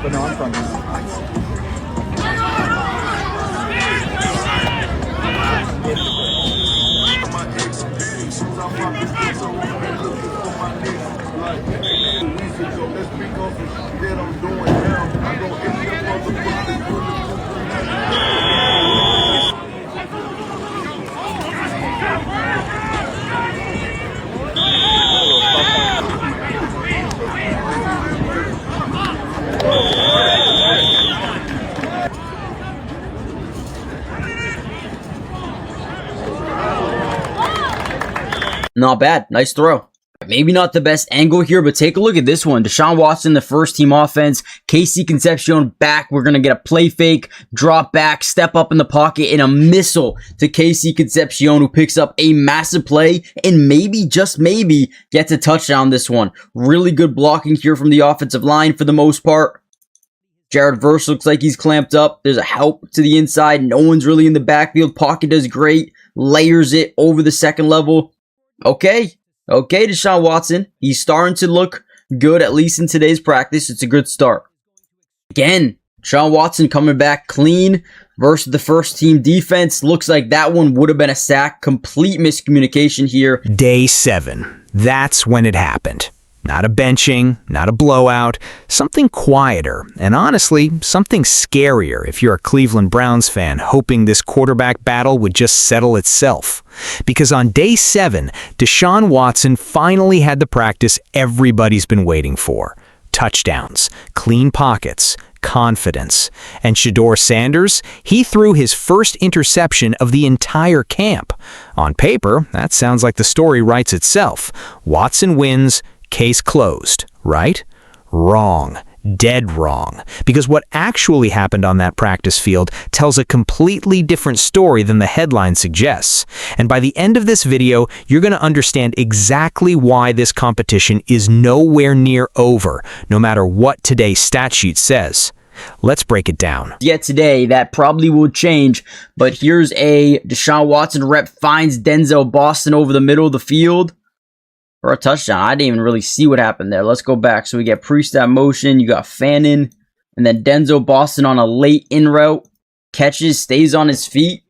Been on from Not bad. Nice throw. Maybe not the best angle here, but take a look at this one. Deshaun Watson, the first team offense. KC Concepcion back. We're going to get a play fake, drop back, step up in the pocket, and a missile to KC Concepcion, who picks up a massive play and maybe, just maybe, gets a touchdown this one. Really good blocking here from the offensive line for the most part. Jared Verse looks like he's clamped up. There's a help to the inside. No one's really in the backfield. Pocket does great. Layers it over the second level. Okay, Deshaun Watson. He's starting to look good, at least in today's practice. It's a good start. Again, Deshaun Watson coming back clean versus the first team defense. Looks like that one would have been a sack. Complete miscommunication here. Day 7. That's when it happened. Not a benching, not a blowout, something quieter, and honestly, something scarier if you're a Cleveland Browns fan hoping this quarterback battle would just settle itself. Because on day 7, Deshaun Watson finally had the practice everybody's been waiting for. Touchdowns, clean pockets, confidence. And Shedeur Sanders, he threw his first interception of the entire camp. On paper, that sounds like the story writes itself. Watson wins. Case closed, right? Wrong. Dead wrong. Because what actually happened on that practice field tells a completely different story than the headline suggests. And by the end of this video, you're going to understand exactly why this competition is nowhere near over, no matter what today's stat sheet says. Let's break it down. Yet today, that probably will change, but here's a Deshaun Watson rep finds Denzel Boston over the middle of the field for a touchdown. I didn't even really see what happened there. Let's go back. So we get pre-snap motion. You got Fannin. And then Denzel Boston on a late in route. Catches, stays on his feet.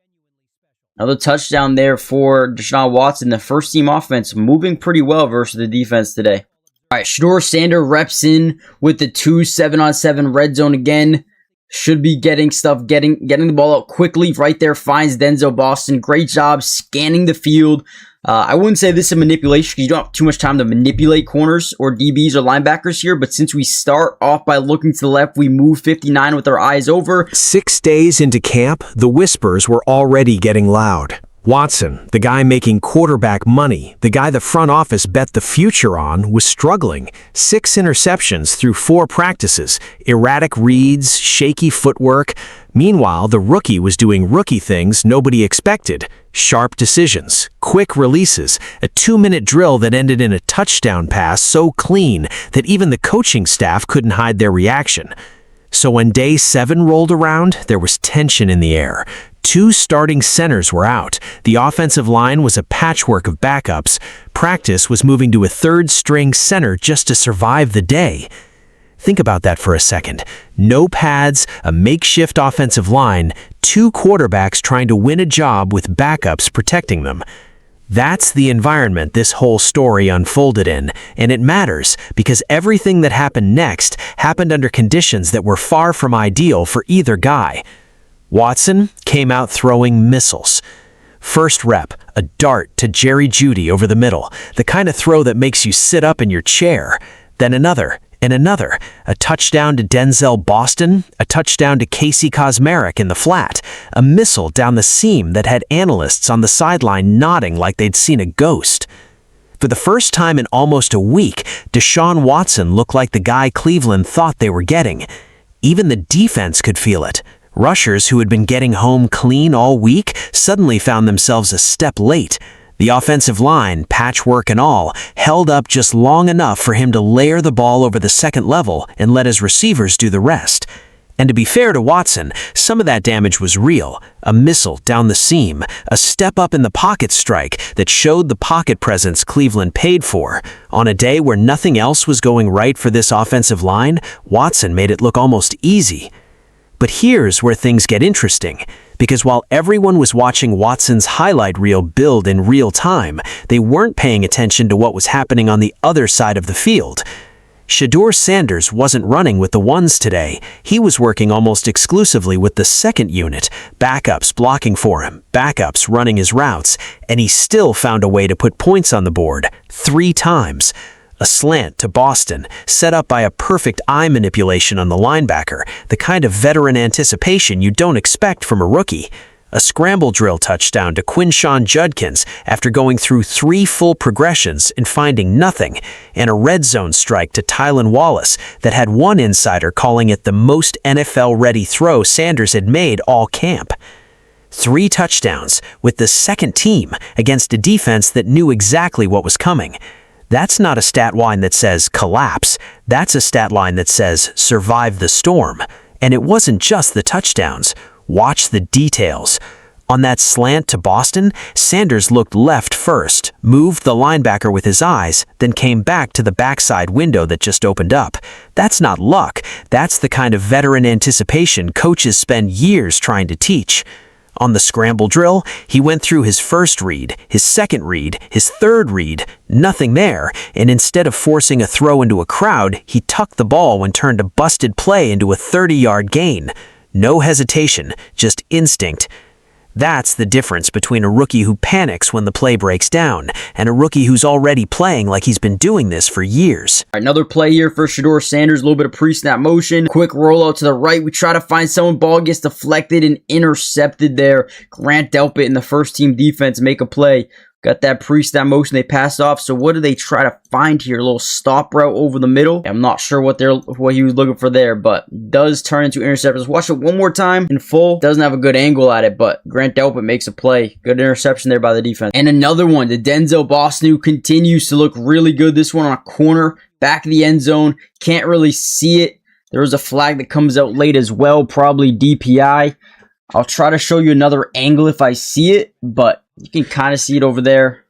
Another touchdown there for Deshaun Watson. The first team offense moving pretty well versus the defense today. All right, Shedeur Sanders reps in with the 2 7-on-7 red zone again. Should be getting the ball out quickly. Right there, finds Denzel Boston. Great job scanning the field. I wouldn't say this is manipulation because you don't have too much time to manipulate corners or DBs or linebackers here, but since we start off by looking to the left, we move 59 with our eyes over. 6 days into camp, the whispers were already getting loud. Watson, the guy making quarterback money, the guy the front office bet the future on, was struggling. 6 interceptions through 4 practices, erratic reads, shaky footwork. Meanwhile, the rookie was doing rookie things nobody expected. Sharp decisions, quick releases, a 2-minute drill that ended in a touchdown pass so clean that even the coaching staff couldn't hide their reaction. So when day 7 rolled around, there was tension in the air. 2 starting centers were out. The offensive line was a patchwork of backups. Practice was moving to a 3rd-string center just to survive the day. Think about that for a second. No pads, a makeshift offensive line, 2 quarterbacks trying to win a job with backups protecting them. That's the environment this whole story unfolded in, and it matters because everything that happened next happened under conditions that were far from ideal for either guy. Watson came out throwing missiles. First rep, a dart to Jerry Jeudy over the middle, the kind of throw that makes you sit up in your chair. Then another, And another, a touchdown to Denzel Boston, a touchdown to Casey Kosmeric in the flat, a missile down the seam that had analysts on the sideline nodding like they'd seen a ghost. For the first time in almost a week, Deshaun Watson looked like the guy Cleveland thought they were getting. Even the defense could feel it. Rushers who had been getting home clean all week suddenly found themselves a step late. The offensive line, patchwork and all, held up just long enough for him to layer the ball over the second level and let his receivers do the rest. And to be fair to Watson, some of that damage was real. A missile down the seam, a step up in the pocket strike that showed the pocket presence Cleveland paid for. On a day where nothing else was going right for this offensive line, Watson made it look almost easy. But here's where things get interesting, because while everyone was watching Watson's highlight reel build in real time, they weren't paying attention to what was happening on the other side of the field. Shedeur Sanders wasn't running with the ones today. He was working almost exclusively with the second unit, backups blocking for him, backups running his routes, and he still found a way to put points on the board 3 times. A slant to Boston, set up by a perfect eye manipulation on the linebacker, the kind of veteran anticipation you don't expect from a rookie. A scramble drill touchdown to Quinshon Judkins after going through 3 full progressions and finding nothing, and a red zone strike to Tylan Wallace that had one insider calling it the most NFL-ready throw Sanders had made all camp. 3 touchdowns with the second team against a defense that knew exactly what was coming. That's not a stat line that says collapse. That's a stat line that says survive the storm. And it wasn't just the touchdowns. Watch the details. On that slant to Boston, Sanders looked left first, moved the linebacker with his eyes, then came back to the backside window that just opened up. That's not luck. That's the kind of veteran anticipation coaches spend years trying to teach. On the scramble drill, he went through his first read, his second read, his third read, nothing there, and instead of forcing a throw into a crowd, he tucked the ball and turned a busted play into a 30-yard gain. No hesitation, just instinct. That's the difference between a rookie who panics when the play breaks down and a rookie who's already playing like he's been doing this for years. Another play here for Shedeur Sanders, a little bit of pre-snap motion. Quick rollout to the right. We try to find someone. Ball gets deflected and intercepted there. Grant Delpit in the first team defense make a play. Got that pre-snap motion. They passed off. So what do they try to find here? A little stop route over the middle. I'm not sure what he was looking for there, but does turn into interceptions. Watch it one more time in full. Doesn't have a good angle at it, but Grant Delpit makes a play. Good interception there by the defense. And another one, the Denzel Boston, who continues to look really good. This one on a corner, back of the end zone. Can't really see it. There was a flag that comes out late as well, probably DPI. I'll try to show you another angle if I see it, but you can kind of see it over there.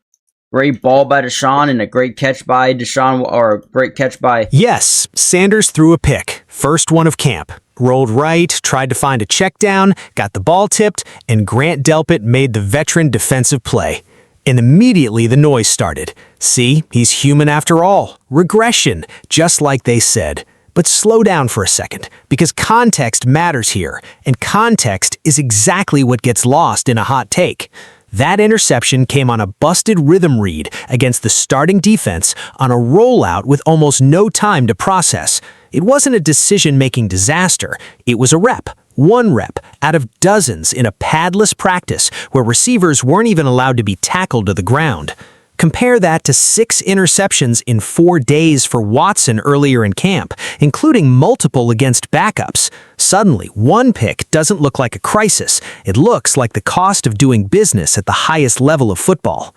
Great ball by Deshaun and a great catch by Deshaun, or a great catch by... Yes, Sanders threw a pick, first one of camp. Rolled right, tried to find a check down, got the ball tipped, and Grant Delpit made the veteran defensive play. And immediately the noise started. See, he's human after all. Regression, just like they said. But slow down for a second, because context matters here, and context is exactly what gets lost in a hot take. That interception came on a busted rhythm read against the starting defense on a rollout with almost no time to process. It wasn't a decision-making disaster. It was a rep, one rep out of dozens in a padless practice where receivers weren't even allowed to be tackled to the ground. Compare that to 6 interceptions in 4 days for Watson earlier in camp, including multiple against backups. Suddenly, one pick doesn't look like a crisis. It looks like the cost of doing business at the highest level of football.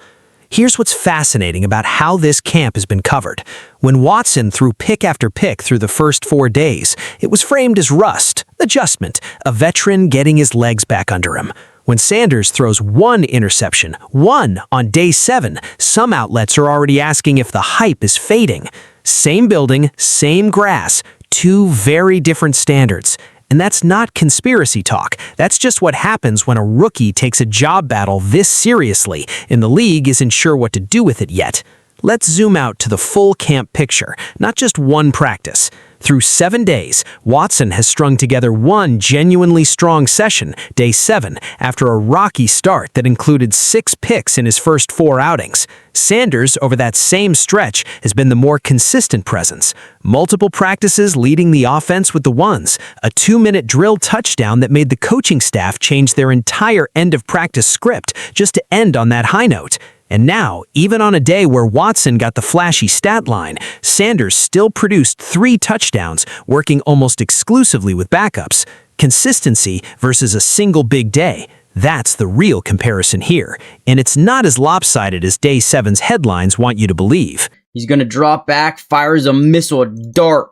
Here's what's fascinating about how this camp has been covered. When Watson threw pick after pick through the first 4 days, it was framed as rust, adjustment, a veteran getting his legs back under him. When Sanders throws 1 interception, 1 on day 7, some outlets are already asking if the hype is fading. Same building, same grass, 2 very different standards. And that's not conspiracy talk. That's just what happens when a rookie takes a job battle this seriously and the league isn't sure what to do with it yet. Let's zoom out to the full camp picture, not just one practice. Through 7 days, Watson has strung together one genuinely strong session, day 7, after a rocky start that included 6 picks in his first 4 outings. Sanders, over that same stretch, has been the more consistent presence. Multiple practices leading the offense with the ones, a 2-minute drill touchdown that made the coaching staff change their entire end-of-practice script just to end on that high note. And now, even on a day where Watson got the flashy stat line, Sanders still produced 3 touchdowns, working almost exclusively with backups. Consistency versus a single big day. That's the real comparison here, and it's not as lopsided as Day 7's headlines want you to believe. He's going to drop back, fires a missile, a dart,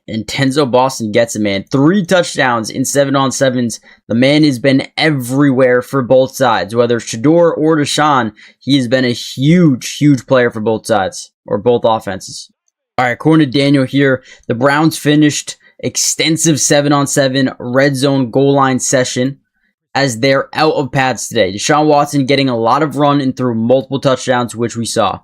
and Denzel Boston gets it, man. 3 touchdowns in 7-on-7s. The man has been everywhere for both sides. Whether Shedeur or Deshaun, he has been a huge player for both sides, or both offenses. All right, according to Daniel here, the Browns finished extensive 7-on-7 red zone goal line session as they're out of pads today. Deshaun Watson getting a lot of run and threw multiple touchdowns, which we saw.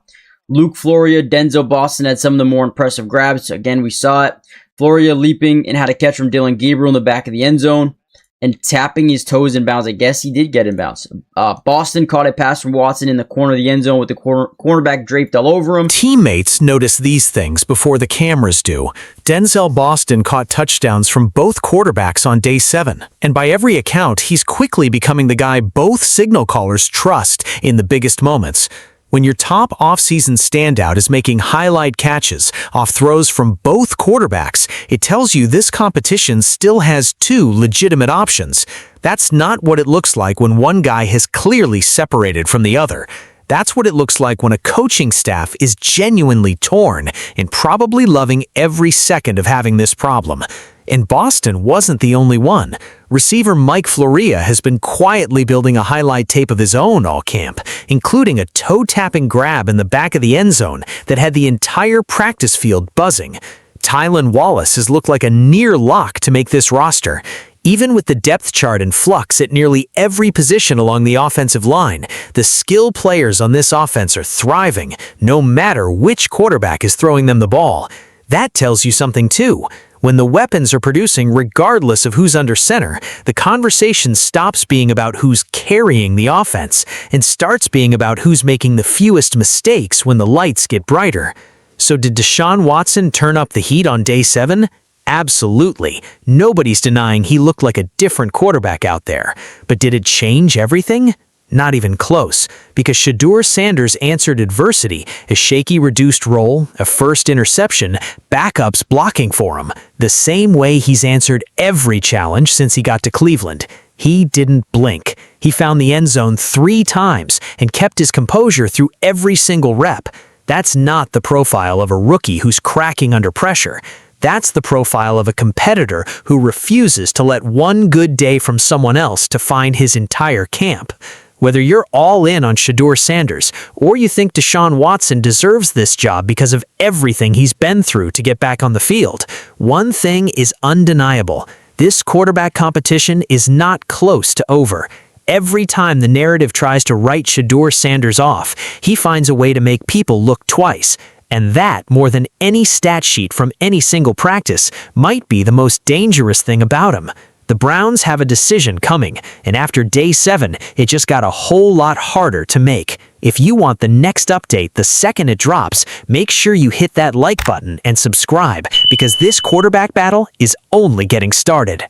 Luke Floria, Denzel Boston had some of the more impressive grabs. Again, we saw it. Floria leaping and had a catch from Dylan Gabriel in the back of the end zone and tapping his toes in bounds. I guess he did get in bounds. Boston caught a pass from Watson in the corner of the end zone with the cornerback draped all over him. Teammates notice these things before the cameras do. Denzel Boston caught touchdowns from both quarterbacks on day 7. And by every account, he's quickly becoming the guy both signal callers trust in the biggest moments. When your top offseason standout is making highlight catches off throws from both quarterbacks, it tells you this competition still has 2 legitimate options. That's not what it looks like when one guy has clearly separated from the other. That's what it looks like when a coaching staff is genuinely torn and probably loving every second of having this problem. And Boston wasn't the only one. Receiver Mike Floria has been quietly building a highlight tape of his own all camp, including a toe-tapping grab in the back of the end zone that had the entire practice field buzzing. Tylan Wallace has looked like a near lock to make this roster. Even with the depth chart in flux at nearly every position along the offensive line, the skill players on this offense are thriving, no matter which quarterback is throwing them the ball. That tells you something too. When the weapons are producing regardless of who's under center, the conversation stops being about who's carrying the offense and starts being about who's making the fewest mistakes when the lights get brighter. So did Deshaun Watson turn up the heat on day 7? Absolutely. Nobody's denying he looked like a different quarterback out there. But did it change everything? Not even close, because Shedeur Sanders answered adversity, a shaky reduced role, a first interception, backups blocking for him, the same way he's answered every challenge since he got to Cleveland. He didn't blink. He found the end zone 3 times and kept his composure through every single rep. That's not the profile of a rookie who's cracking under pressure. That's the profile of a competitor who refuses to let one good day from someone else define his entire camp. Whether you're all in on Shedeur Sanders or you think Deshaun Watson deserves this job because of everything he's been through to get back on the field, one thing is undeniable. This quarterback competition is not close to over. Every time the narrative tries to write Shedeur Sanders off, he finds a way to make people look twice. And that, more than any stat sheet from any single practice, might be the most dangerous thing about him. The Browns have a decision coming, and after day 7, it just got a whole lot harder to make. If you want the next update the second it drops, make sure you hit that like button and subscribe, because this quarterback battle is only getting started.